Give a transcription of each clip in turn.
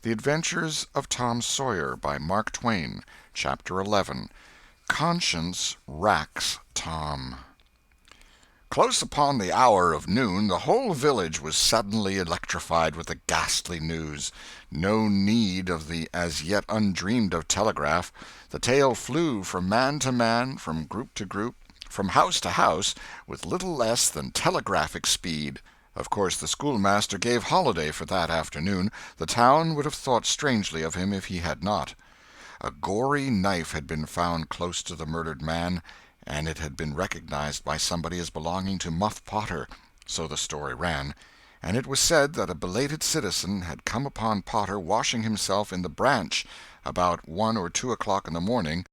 The Adventures of Tom Sawyer by Mark Twain. Chapter 11. Conscience Racks Tom. Close upon the hour of noon, the whole village was suddenly electrified with the ghastly news. No need of the as yet undreamed-of telegraph. The tale flew from man to man, from group to group, from house to house, with little less than telegraphic speed. Of course the schoolmaster gave holiday for that afternoon. The town would have thought strangely of him if he had not. A gory knife had been found close to the murdered man, and it had been recognized by somebody as belonging to Muff Potter, so the story ran, and it was said that a belated citizen had come upon Potter washing himself in the branch about 1 or 2 o'clock in the morning,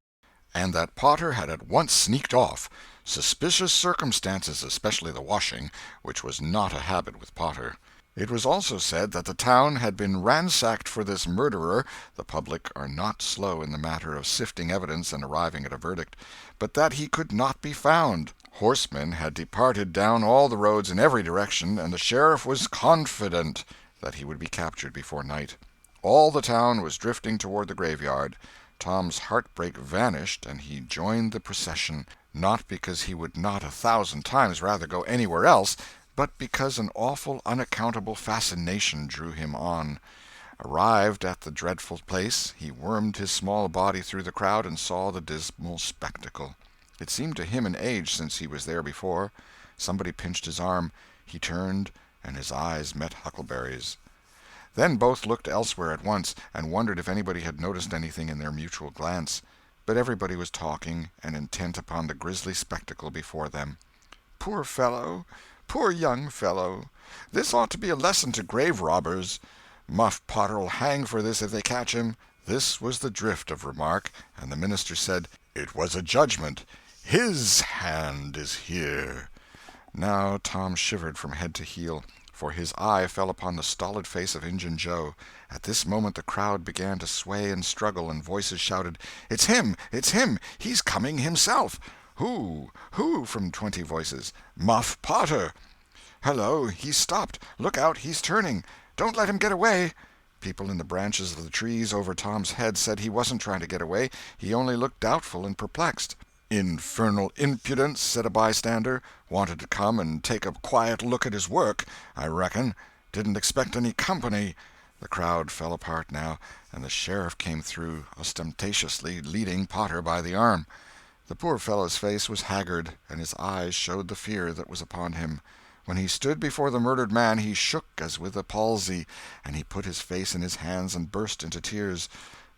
and that Potter had at once sneaked off. Suspicious circumstances, especially the washing, which was not a habit with Potter. It was also said that the town had been ransacked for this murderer (the public are not slow in the matter of sifting evidence and arriving at a verdict), but that he could not be found. Horsemen had departed down all the roads in every direction, and the sheriff was confident that he would be captured before night. All the town was drifting toward the graveyard. Tom's heartbreak vanished, and he joined the procession, not because he would not 1,000 times rather go anywhere else, but because an awful, unaccountable fascination drew him on. Arrived at the dreadful place, he wormed his small body through the crowd and saw the dismal spectacle. It seemed to him an age since he was there before. Somebody pinched his arm. He turned, and his eyes met Huckleberry's. Then both looked elsewhere at once, and wondered if anybody had noticed anything in their mutual glance. But everybody was talking, and intent upon the grisly spectacle before them. "Poor fellow! Poor young fellow! This ought to be a lesson to grave robbers. Muff Potter'll hang for this if they catch him." This was the drift of remark, and the minister said, "It was a judgment. His hand is here." Now Tom shivered from head to heel, for his eye fell upon the stolid face of Injun Joe. At this moment the crowd began to sway and struggle, and voices shouted, "It's him! It's him! He's coming himself!" "Who? Who?" from 20 voices. "Muff Potter!" "Hello, he's stopped! Look out, he's turning! Don't let him get away!" People in the branches of the trees over Tom's head said he wasn't trying to get away, he only looked doubtful and perplexed. "Infernal impudence," said a bystander. "Wanted to come and take a quiet look at his work, I reckon. Didn't expect any company." The crowd fell apart now, and the sheriff came through, ostentatiously leading Potter by the arm. The poor fellow's face was haggard, and his eyes showed the fear that was upon him. When he stood before the murdered man he shook as with a palsy, and he put his face in his hands and burst into tears.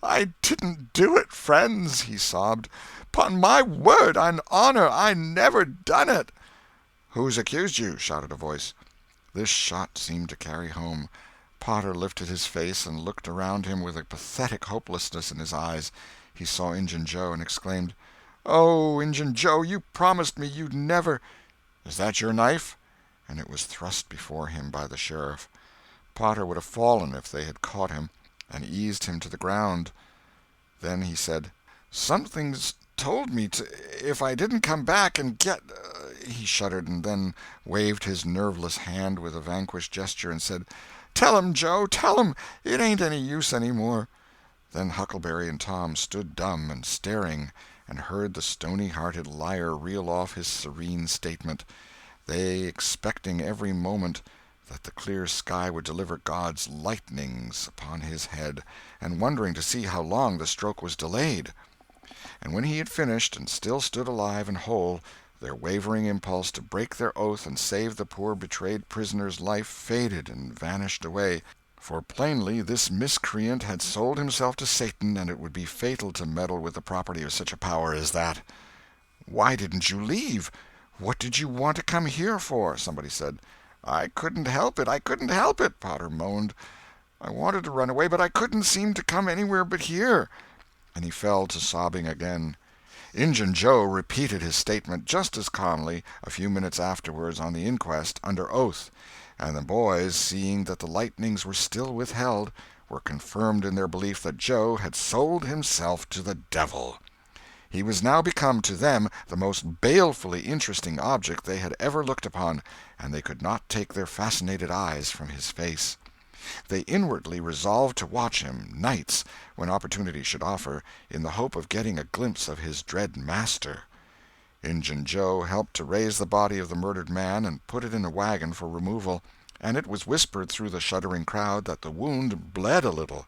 "I didn't do it, friends," he sobbed. "'Pon my word and honor, I never done it." "Who's accused you?" shouted a voice. This shot seemed to carry home. Potter lifted his face and looked around him with a pathetic hopelessness in his eyes. He saw Injun Joe and exclaimed, "Oh, Injun Joe, you promised me you'd never—" "Is that your knife?" And it was thrust before him by the sheriff. Potter would have fallen if they had caught him, and eased him to the ground. Then he said, "Something's told me if I didn't come back and get—" He shuddered, and then waved his nerveless hand with a vanquished gesture and said, "Tell 'em, Joe, tell 'em! It ain't any use any more." Then Huckleberry and Tom stood dumb and staring, and heard the stony-hearted liar reel off his serene statement, they expecting every moment that the clear sky would deliver God's lightnings upon his head, and wondering to see how long the stroke was delayed. And when he had finished, and still stood alive and whole, their wavering impulse to break their oath and save the poor betrayed prisoner's life faded and vanished away, for plainly this miscreant had sold himself to Satan, and it would be fatal to meddle with the property of such a power as that. "Why didn't you leave? What did you want to come here for?" somebody said. "I couldn't help it, I couldn't help it," Potter moaned. "I wanted to run away, but I couldn't seem to come anywhere but here." And he fell to sobbing again. Injun Joe repeated his statement just as calmly a few minutes afterwards on the inquest, under oath, and the boys, seeing that the lightnings were still withheld, were confirmed in their belief that Joe had sold himself to the devil. He was now become to them the most balefully interesting object they had ever looked upon, and they could not take their fascinated eyes from his face. They inwardly resolved to watch him, nights, when opportunity should offer, in the hope of getting a glimpse of his dread master. Injun Joe helped to raise the body of the murdered man and put it in a wagon for removal, and it was whispered through the shuddering crowd that the wound bled a little.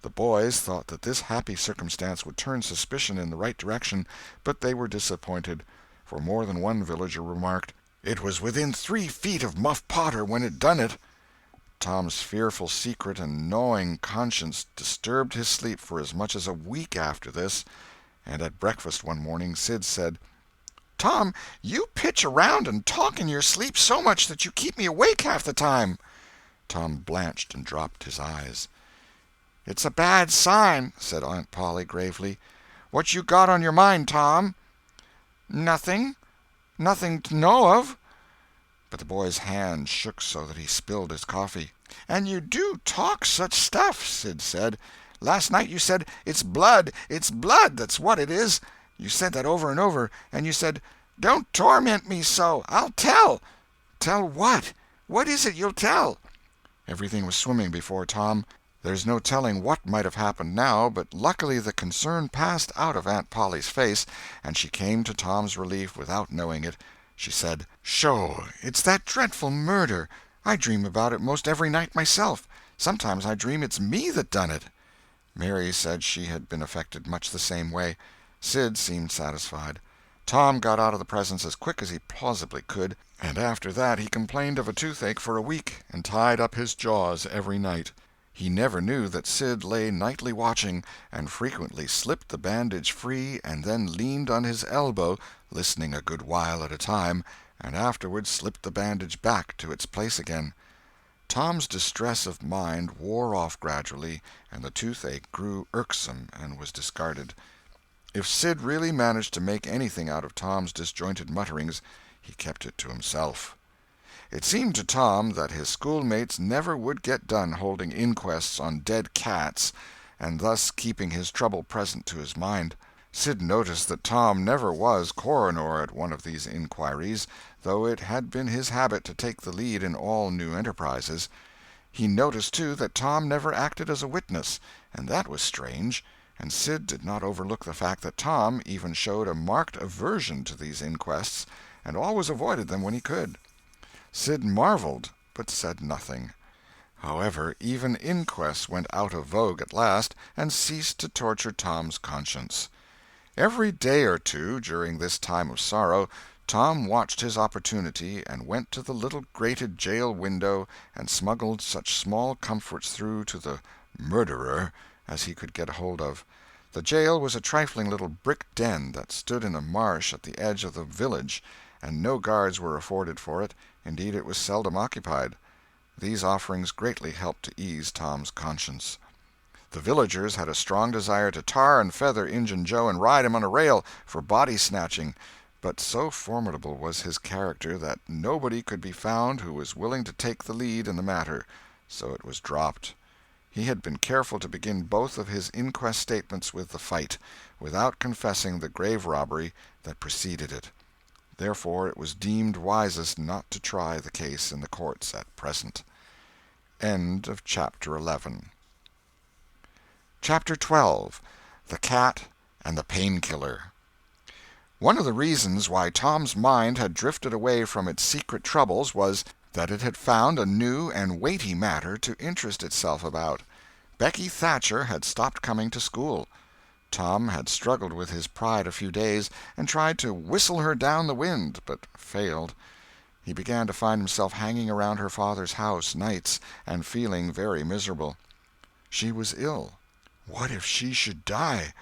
The boys thought that this happy circumstance would turn suspicion in the right direction, but they were disappointed, for more than one villager remarked, "It was within 3 feet of Muff Potter when it done it." Tom's fearful secret and gnawing conscience disturbed his sleep for as much as a week after this, and at breakfast one morning Sid said, "Tom, you pitch around and talk in your sleep so much that you keep me awake half the time." Tom blanched and dropped his eyes. "It's a bad sign," said Aunt Polly gravely. "What you got on your mind, Tom?" "Nothing. Nothing to know of." But the boy's hand shook so that he spilled his coffee. "And you do talk such stuff," Sid said. "Last night you said, 'It's blood, it's blood, that's what it is.' You said that over and over, and you said, 'Don't torment me so, I'll tell.' Tell what? What is it you'll tell?" Everything was swimming before Tom. There's no telling what might have happened now, but luckily the concern passed out of Aunt Polly's face, and she came to Tom's relief without knowing it. She said, "Sho, it's that dreadful murder. I dream about it most every night myself. Sometimes I dream it's me that done it." Mary said she had been affected much the same way. Sid seemed satisfied. Tom got out of the presence as quick as he plausibly could, and after that he complained of a toothache for a week, and tied up his jaws every night. He never knew that Sid lay nightly watching, and frequently slipped the bandage free and then leaned on his elbow, listening a good while at a time, and afterward slipped the bandage back to its place again. Tom's distress of mind wore off gradually, and the toothache grew irksome and was discarded. If Sid really managed to make anything out of Tom's disjointed mutterings, he kept it to himself. It seemed to Tom that his schoolmates never would get done holding inquests on dead cats, and thus keeping his trouble present to his mind. Sid noticed that Tom never was coroner at one of these inquiries, though it had been his habit to take the lead in all new enterprises. He noticed, too, that Tom never acted as a witness, and that was strange, and Sid did not overlook the fact that Tom even showed a marked aversion to these inquests, and always avoided them when he could. Sid marveled, but said nothing. However, even inquests went out of vogue at last, and ceased to torture Tom's conscience. Every day or two, during this time of sorrow, Tom watched his opportunity, and went to the little grated jail window and smuggled such small comforts through to the "murderer" as he could get hold of. The jail was a trifling little brick den that stood in a marsh at the edge of the village, and no guards were afforded for it. Indeed, it was seldom occupied. These offerings greatly helped to ease Tom's conscience. The villagers had a strong desire to tar and feather Injun Joe and ride him on a rail for body-snatching, but so formidable was his character that nobody could be found who was willing to take the lead in the matter, so it was dropped. He had been careful to begin both of his inquest statements with the fight, without confessing the grave robbery that preceded it. Therefore it was deemed wisest not to try the case in the courts at present. End of Chapter 11. Chapter 12. The Cat and the Painkiller. One of the reasons why Tom's mind had drifted away from its secret troubles was that it had found a new and weighty matter to interest itself about. Becky Thatcher had stopped coming to school. Tom had struggled with his pride a few days, and tried to whistle her down the wind, but failed. He began to find himself hanging around her father's house nights, and feeling very miserable. She was ill. What if she should die?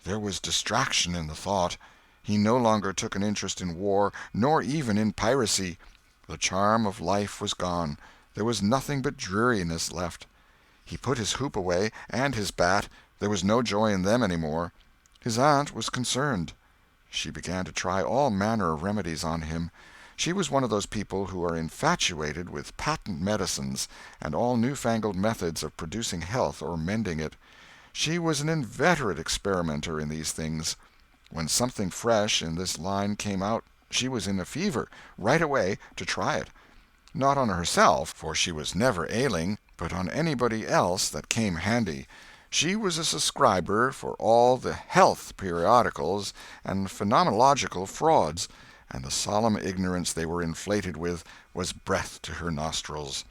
There was distraction in the thought. He no longer took an interest in war, nor even in piracy. The charm of life was gone. There was nothing but dreariness left. He put his hoop away, and his bat. There was no joy in them any more. His aunt was concerned. She began to try all manner of remedies on him. She was one of those people who are infatuated with patent medicines and all newfangled methods of producing health or mending it. She was an inveterate experimenter in these things. When something fresh in this line came out, she was in a fever, right away, to try it. Not on herself, for she was never ailing, but on anybody else that came handy. She was a subscriber for all the health periodicals and phenomenological frauds, and the solemn ignorance they were inflated with was breath to her nostrils.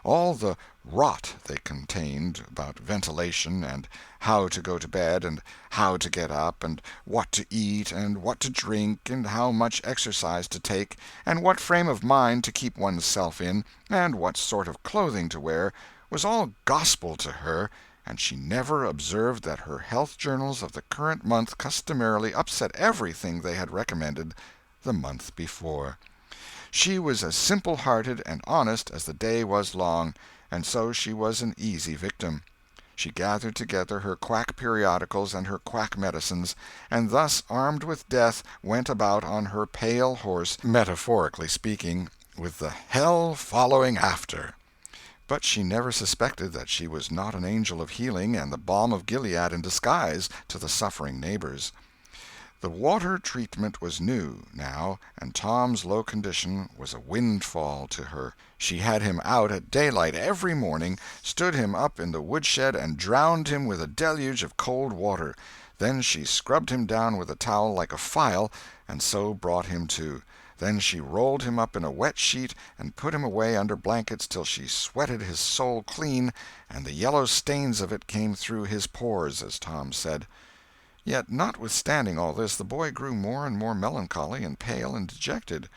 All the rot they contained about ventilation, and how to go to bed, and how to get up, and what to eat, and what to drink, and how much exercise to take, and what frame of mind to keep one's self in, and what sort of clothing to wear, was all gospel to her, and she never observed that her health journals of the current month customarily upset everything they had recommended the month before. She was as simple-hearted and honest as the day was long, and so she was an easy victim. She gathered together her quack periodicals and her quack medicines, and thus armed with death went about on her pale horse, metaphorically speaking, with the hell following after. But she never suspected that she was not an angel of healing and the balm of Gilead in disguise to the suffering neighbors. The water treatment was new, now, and Tom's low condition was a windfall to her. She had him out at daylight every morning, stood him up in the woodshed, and drowned him with a deluge of cold water. Then she scrubbed him down with a towel like a file, and so brought him to. Then she rolled him up in a wet sheet and put him away under blankets till she sweated his soul clean, and the yellow stains of it came through his pores, as Tom said. Yet, notwithstanding all this, the boy grew more and more melancholy and pale and dejected.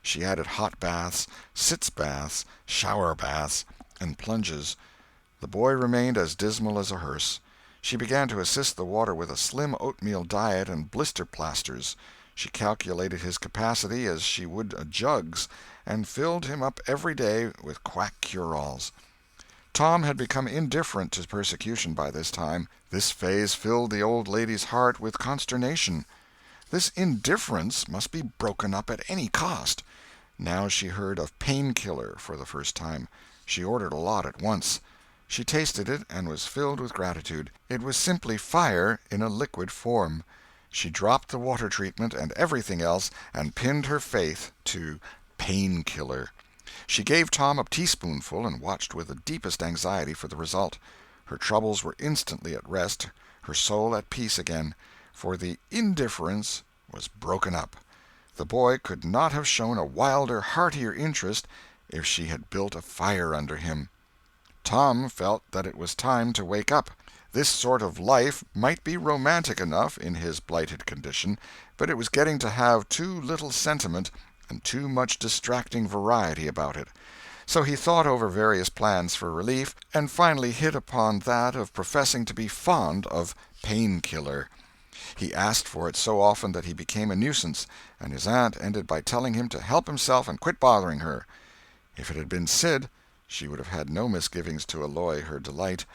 She added hot baths, sitz baths, shower baths, and plunges. The boy remained as dismal as a hearse. She began to assist the water with a slim oatmeal diet and blister plasters. She calculated his capacity as she would a jug's, and filled him up every day with quack cure-alls. Tom had become indifferent to persecution by this time. This phase filled the old lady's heart with consternation. This indifference must be broken up at any cost. Now she heard of pain-killer for the first time. She ordered a lot at once. She tasted it and was filled with gratitude. It was simply fire in a liquid form. She dropped the water treatment and everything else, and pinned her faith to pain-killer. She gave Tom a teaspoonful and watched with the deepest anxiety for the result. Her troubles were instantly at rest, her soul at peace again, for the indifference was broken up. The boy could not have shown a wilder, heartier interest if she had built a fire under him. Tom felt that it was time to wake up. This sort of life might be romantic enough in his blighted condition, but it was getting to have too little sentiment and too much distracting variety about it. So he thought over various plans for relief, and finally hit upon that of professing to be fond of pain-killer. He asked for it so often that he became a nuisance, and his aunt ended by telling him to help himself and quit bothering her. If it had been Sid, she would have had no misgivings to alloy her delight,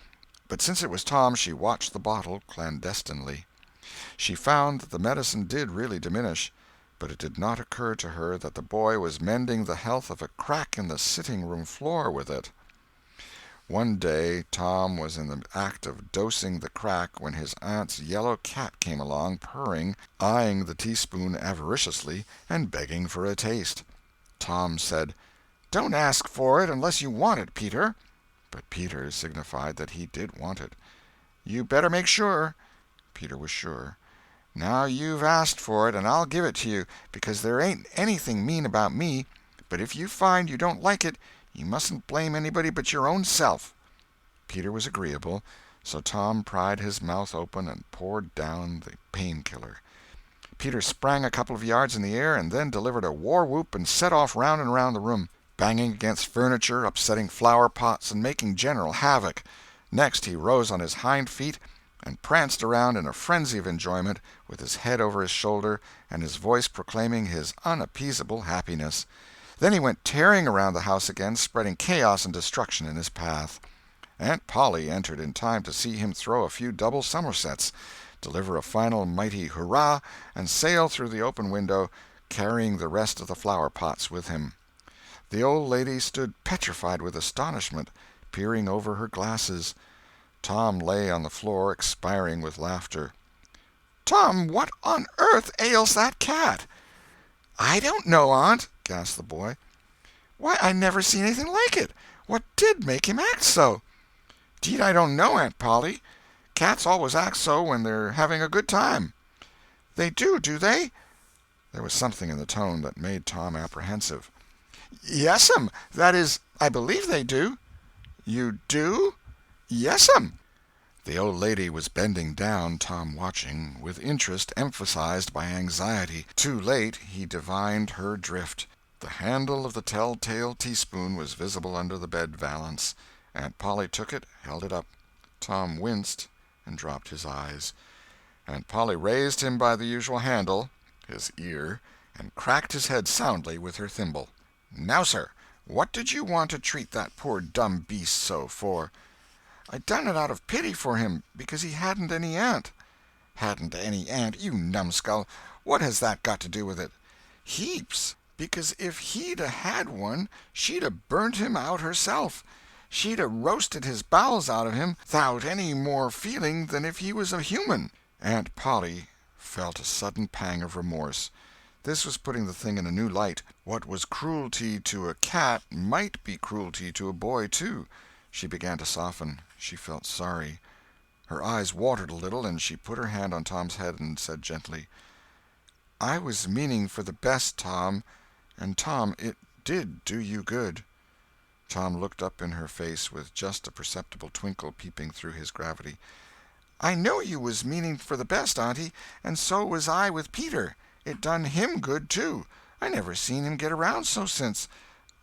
but since it was Tom, she watched the bottle clandestinely. She found that the medicine did really diminish, but it did not occur to her that the boy was mending the health of a crack in the sitting-room floor with it. One day Tom was in the act of dosing the crack when his aunt's yellow cat came along, purring, eyeing the teaspoon avariciously, and begging for a taste. Tom said, "Don't ask for it unless you want it, Peter." But Peter signified that he did want it. "You better make sure." Peter was sure. "Now you've asked for it, and I'll give it to you, because there ain't anything mean about me, but if you find you don't like it, you mustn't blame anybody but your own self." Peter was agreeable, so Tom pried his mouth open and poured down the pain-killer. Peter sprang a couple of yards in the air, and then delivered a war-whoop and set off round and round the room, banging against furniture, upsetting flower-pots, and making general havoc. Next he rose on his hind feet and pranced around in a frenzy of enjoyment, with his head over his shoulder and his voice proclaiming his unappeasable happiness. Then he went tearing around the house again, spreading chaos and destruction in his path. Aunt Polly entered in time to see him throw a few double somersets, deliver a final mighty hurrah, and sail through the open window, carrying the rest of the flower-pots with him. The old lady stood petrified with astonishment, peering over her glasses. Tom lay on the floor, expiring with laughter. "Tom, what on earth ails that cat?" "I don't know, Aunt," gasped the boy. "Why, I never seen anything like it. What did make him act so?" "'Deed I don't know, Aunt Polly. Cats always act so when they're having a good time." "They do they?" There was something in the tone that made Tom apprehensive. "Yes'm. That is, I believe they do." "You do?" "Yes'm." The old lady was bending down, Tom watching, with interest emphasized by anxiety. Too late he divined her drift. The handle of the tell-tale teaspoon was visible under the bed valance. Aunt Polly took it, held it up. Tom winced and dropped his eyes. Aunt Polly raised him by the usual handle, his ear, and cracked his head soundly with her thimble. "Now, sir, what did you want to treat that poor dumb beast so for?" "I done it out of pity for him, because he hadn't any aunt." "Hadn't any aunt, you numbskull! What has that got to do with it?" "Heaps. Because if he'd 'a' had one, she'd 'a' burnt him out herself. She'd 'a' roasted his bowels out of him 'thout any more feeling than if he was a human." Aunt Polly felt a sudden pang of remorse. This was putting the thing in a new light. What was cruelty to a cat might be cruelty to a boy, too. She began to soften. She felt sorry. Her eyes watered a little, and she put her hand on Tom's head and said gently, "I was meaning for the best, Tom. And, Tom, it did do you good." Tom looked up in her face with just a perceptible twinkle peeping through his gravity. "I know you was meaning for the best, auntie, and so was I with Peter. It done him good, too. I never seen him get around so since—"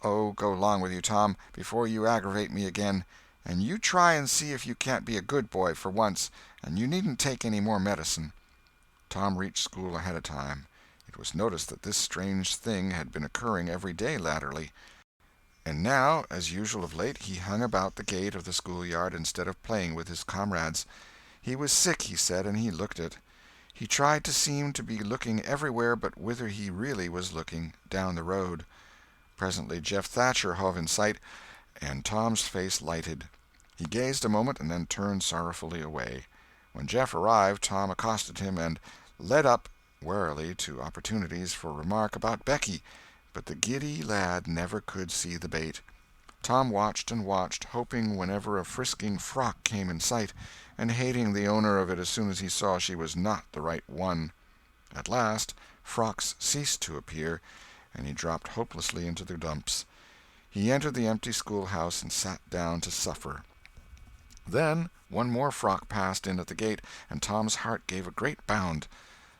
"Oh, go 'long with you, Tom, before you aggravate me again. And you try and see if you can't be a good boy for once, and you needn't take any more medicine." Tom reached school ahead of time. It was noticed that this strange thing had been occurring every day latterly. And now, as usual of late, he hung about the gate of the schoolyard instead of playing with his comrades. He was sick, he said, and he looked it. He tried to seem to be looking everywhere but whither he really was looking, down the road. Presently Jeff Thatcher hove in sight, and Tom's face lighted. He gazed a moment and then turned sorrowfully away. When Jeff arrived, Tom accosted him and led up warily to opportunities for remark about Becky, but the giddy lad never could see the bait. Tom watched and watched, hoping whenever a frisking frock came in sight, and hating the owner of it as soon as he saw she was not the right one. At last frocks ceased to appear, and he dropped hopelessly into the dumps. He entered the empty schoolhouse and sat down to suffer. Then one more frock passed in at the gate, and Tom's heart gave a great bound.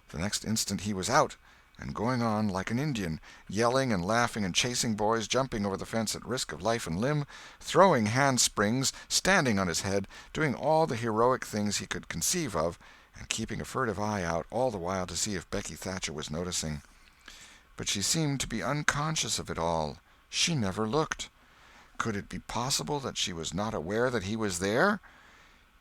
The next instant he was out, and going on like an Indian, yelling and laughing and chasing boys, jumping over the fence at risk of life and limb, throwing handsprings, standing on his head, doing all the heroic things he could conceive of, and keeping a furtive eye out all the while to see if Becky Thatcher was noticing. But she seemed to be unconscious of it all. She never looked. Could it be possible that she was not aware that he was there?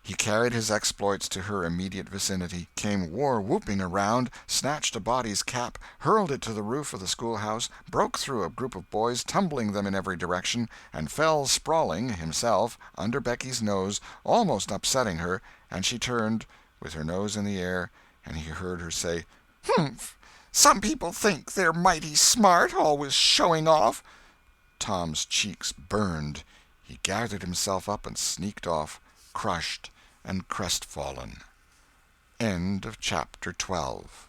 He carried his exploits to her immediate vicinity, came war-whooping around, snatched a body's cap, hurled it to the roof of the schoolhouse, broke through a group of boys, tumbling them in every direction, and fell sprawling, himself, under Becky's nose, almost upsetting her, and she turned, with her nose in the air, and he heard her say, "Humph! Some people think they're mighty smart, always showing off." Tom's cheeks burned. He gathered himself up and sneaked off, crushed and crestfallen. End of chapter 12.